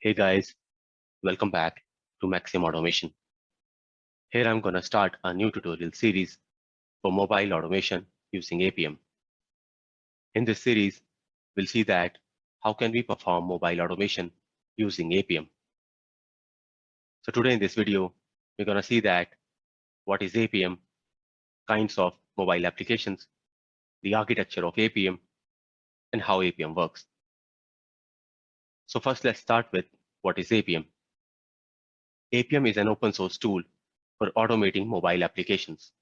Hey guys, welcome back to Maxim Automation. Here I'm going to start a new tutorial series for mobile automation using APM. In this series, we'll see that how can we perform mobile automation using APM. So today in this video, we're going to see that what is APM, kinds of mobile applications, the architecture of APM, and how APM works. So first let's start with what is APM. APM is an open source tool for automating mobile applications.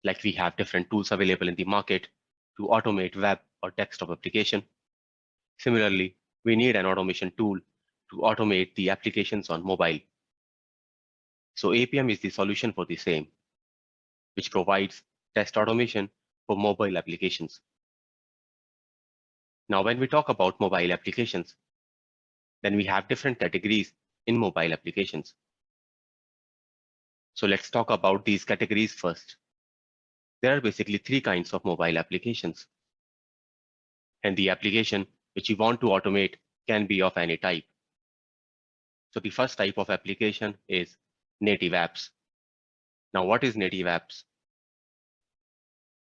Like we have different tools available in the market to automate web or desktop application. Similarly, we need an automation tool to automate the applications on mobile. So APM is the solution for the same, which provides test automation for mobile applications. Now, when we talk about mobile applications, then we have different categories in mobile applications. So let's talk about these categories first. There are basically three kinds of mobile applications. And the application which you want to automate can be of any type. So the first type of application is native apps. Now, what is native apps?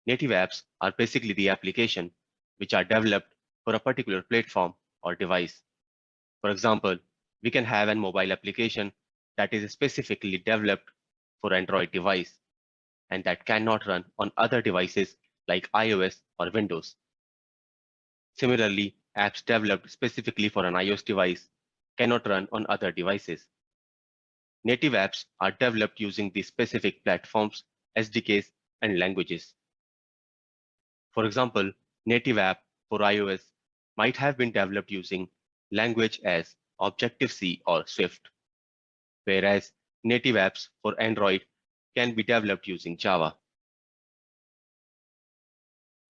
Native apps are basically the application which are developed for a particular platform or device. For example, we can have a mobile application that is specifically developed for Android device and that cannot run on other devices like iOS or Windows. Similarly, apps developed specifically for an iOS device cannot run on other devices. Native apps are developed using the specific platforms, SDKs, and languages. For example, native app for iOS might have been developed using language as Objective-C or Swift, whereas native apps for Android can be developed using Java.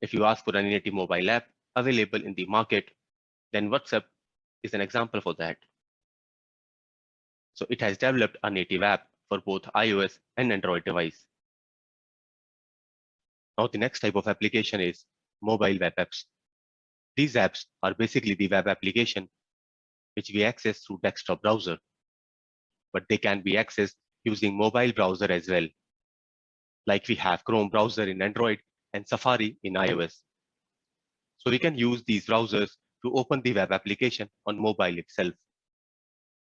If you ask for a native mobile app available in the market, then WhatsApp is an example for that. So it has developed a native app for both iOS and Android device. Now the next type of application is mobile web apps. These apps are basically the web application which we access through desktop browser, but they can be accessed using mobile browser as well. Like we have Chrome browser in Android and Safari in iOS. So we can use these browsers to open the web application on mobile itself.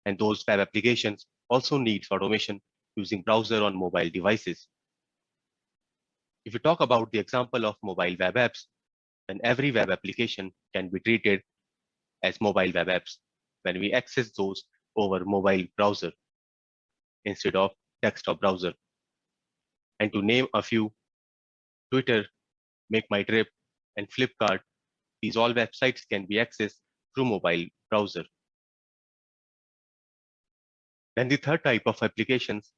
And those web applications also needs automation using browser on mobile devices. If we talk about the example of mobile web apps, then every web application can be treated as mobile web apps when we access those over mobile browser instead of desktop browser. And to name a few, Twitter, Make My Trip, and Flipkart, these all websites can be accessed through mobile browser. Then the third type of applications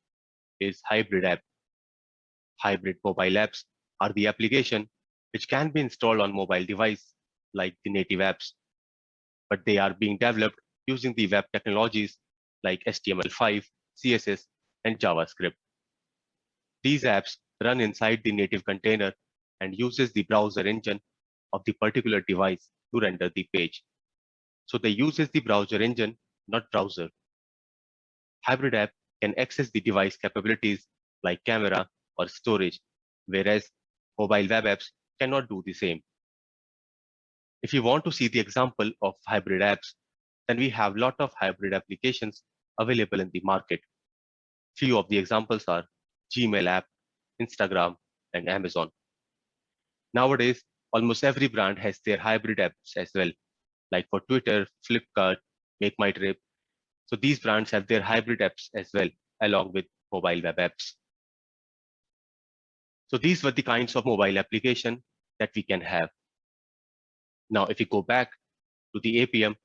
is hybrid app. Hybrid mobile apps are the application which can be installed on mobile device like the native apps, but they are being developed using the web technologies like HTML5, CSS, and JavaScript. These apps run inside the native container and uses the browser engine of the particular device to render the page. So they uses the browser engine, not browser. Hybrid app can access the device capabilities like camera or storage, whereas mobile web apps cannot do the same. If you want to see the example of hybrid apps, then we have a lot of hybrid applications available in the market. Few of the examples are Gmail app, Instagram, and Amazon. Nowadays, almost every brand has their hybrid apps as well, like for Twitter, Flipkart, Make My Trip. So these brands have their hybrid apps as well, along with mobile web apps. So these were the kinds of mobile application that we can have. Now, if we go back to the APM,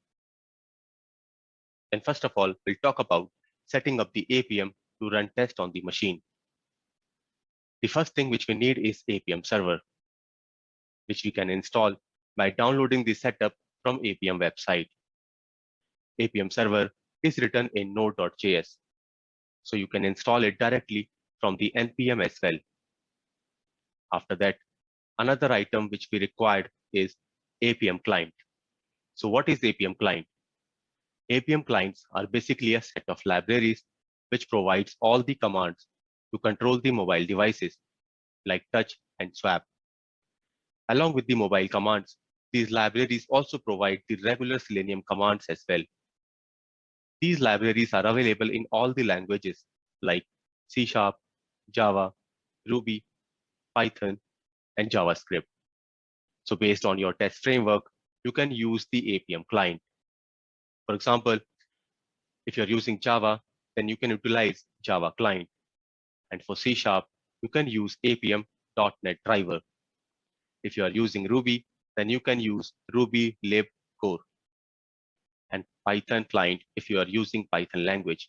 then first of all, we'll talk about setting up the APM to run tests on the machine. The first thing which we need is APM server, which we can install by downloading the setup from APM website. APM server is written in node.js, so you can install it directly from the npm as well. After that, another item which we required is APM client. So what is APM client? APM clients are basically a set of libraries which provides all the commands to control the mobile devices like touch and swap. Along with the mobile commands, these libraries also provide the regular Selenium commands as well. These libraries are available in all the languages like C#, Java, Ruby, Python, and JavaScript. So based on your test framework, you can use the APM client. For example, if you're using Java, then you can utilize Java client. And for C#, you can use APM.NET driver. If you are using Ruby, then you can use Ruby lib core and Python client if you are using Python language.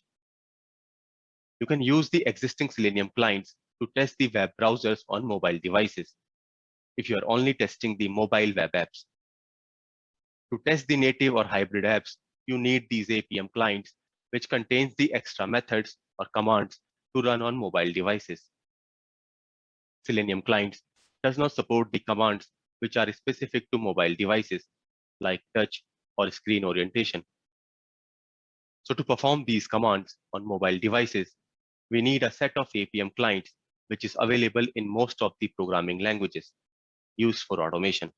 You can use the existing Selenium clients to test the web browsers on mobile devices if you are only testing the mobile web apps. To test the native or hybrid apps, you need these APM clients, which contains the extra methods or commands to run on mobile devices. Selenium clients does not support the commands which are specific to mobile devices like touch or screen orientation. So to perform these commands on mobile devices, we need a set of APM clients which is available in most of the programming languages used for automation.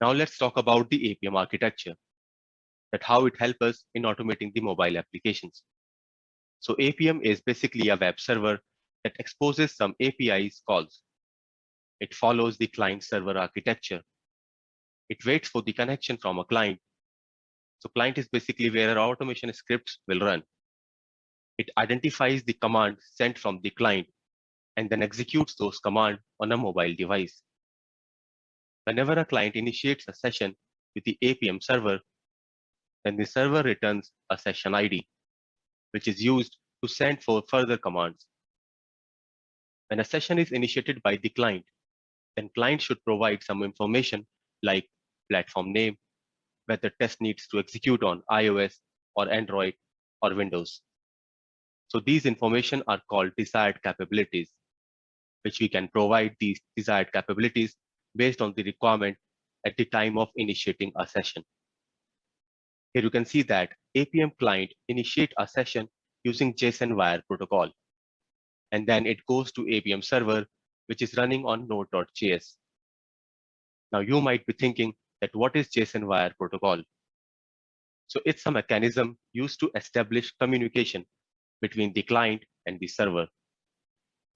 Now let's talk about the APM architecture, that how it helps us in automating the mobile applications. So APM is basically a web server that exposes some APIs calls. It follows the client-server architecture. It waits for the connection from a client. So client is basically where our automation scripts will run. It identifies the command sent from the client and then executes those commands on a mobile device. Whenever a client initiates a session with the APM server, then the server returns a session ID, which is used to send for further commands. When a session is initiated by the client, then client should provide some information like platform name, whether test needs to execute on iOS or Android or Windows. So these information are called desired capabilities, which we can provide these desired capabilities based on the requirement at the time of initiating a session. Here you can see that APM client initiate a session using JSON wire protocol, and then it goes to APM server, which is running on Node.js. Now you might be thinking that what is JSON wire protocol? So it's a mechanism used to establish communication between the client and the server.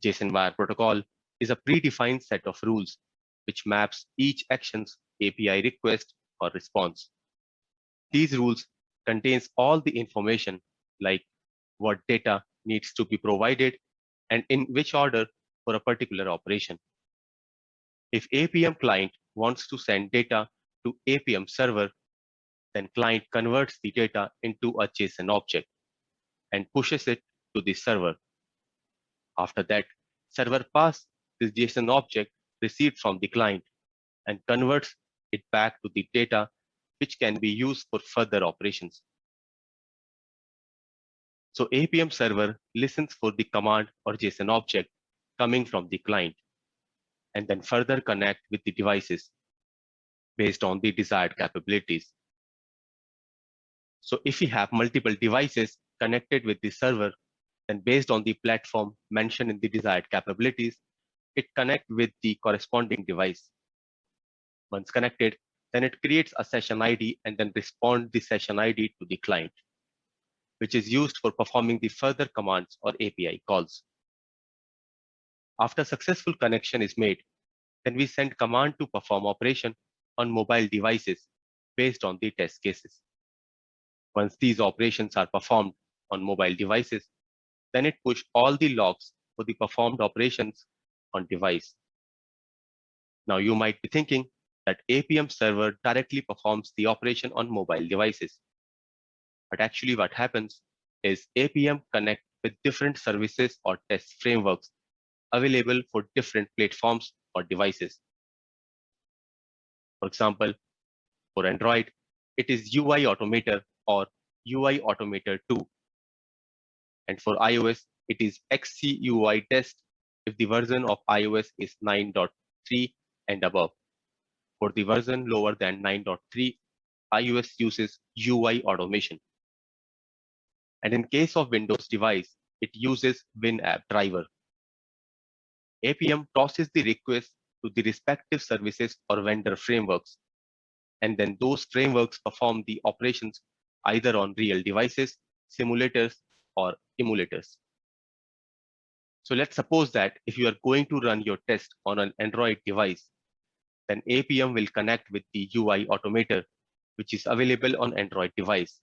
JSON wire protocol is a predefined set of rules which maps each action's API request or response. These rules contains all the information like what data needs to be provided and in which order for a particular operation. If APM client wants to send data to APM server, then client converts the data into a JSON object and pushes it to the server. After that, server passes this JSON object received from the client and converts it back to the data which can be used for further operations. So APM server listens for the command or JSON object coming from the client and then further connect with the devices based on the desired capabilities. So if we have multiple devices connected with the server, then based on the platform mentioned in the desired capabilities, it connects with the corresponding device. Once connected, then it creates a session ID and then responds the session ID to the client, which is used for performing the further commands or API calls. After successful connection is made, then we send command to perform operation on mobile devices based on the test cases. Once these operations are performed on mobile devices, then it pushes all the logs for the performed operations on device. Now you might be thinking that APM server directly performs the operation on mobile devices. But actually what happens is APM connect with different services or test frameworks available for different platforms or devices. For example, for Android, it is UI Automator or UI Automator 2. And for iOS, it is XCUI Test if the version of iOS is 9.3 and above. For the version lower than 9.3, iOS uses UI automation. And in case of Windows device, it uses WinApp driver. APM tosses the request to the respective services or vendor frameworks, and then those frameworks perform the operations either on real devices, simulators, or emulators. So let's suppose that if you are going to run your test on an Android device, then APM will connect with the UI automator, which is available on Android device.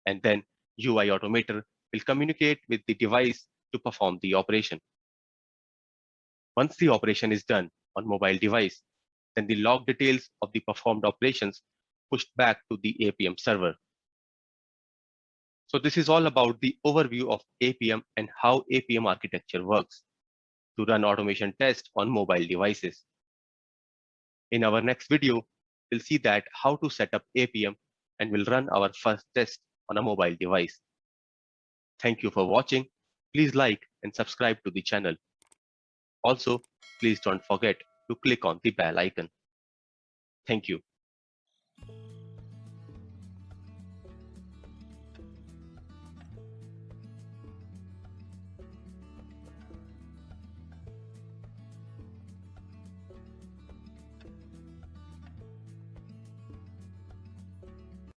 And then UI automator will communicate with the device to perform the operation. Once the operation is done on mobile device, then the log details of the performed operations pushed back to the APM server. So this is all about the overview of APM and how APM architecture works to run automation tests on mobile devices. In our next video, we'll see that how to set up APM and we'll run our first test on a mobile device. Thank you for watching. Please like and subscribe to the channel. Also, please don't forget to click on the bell icon. Thank you.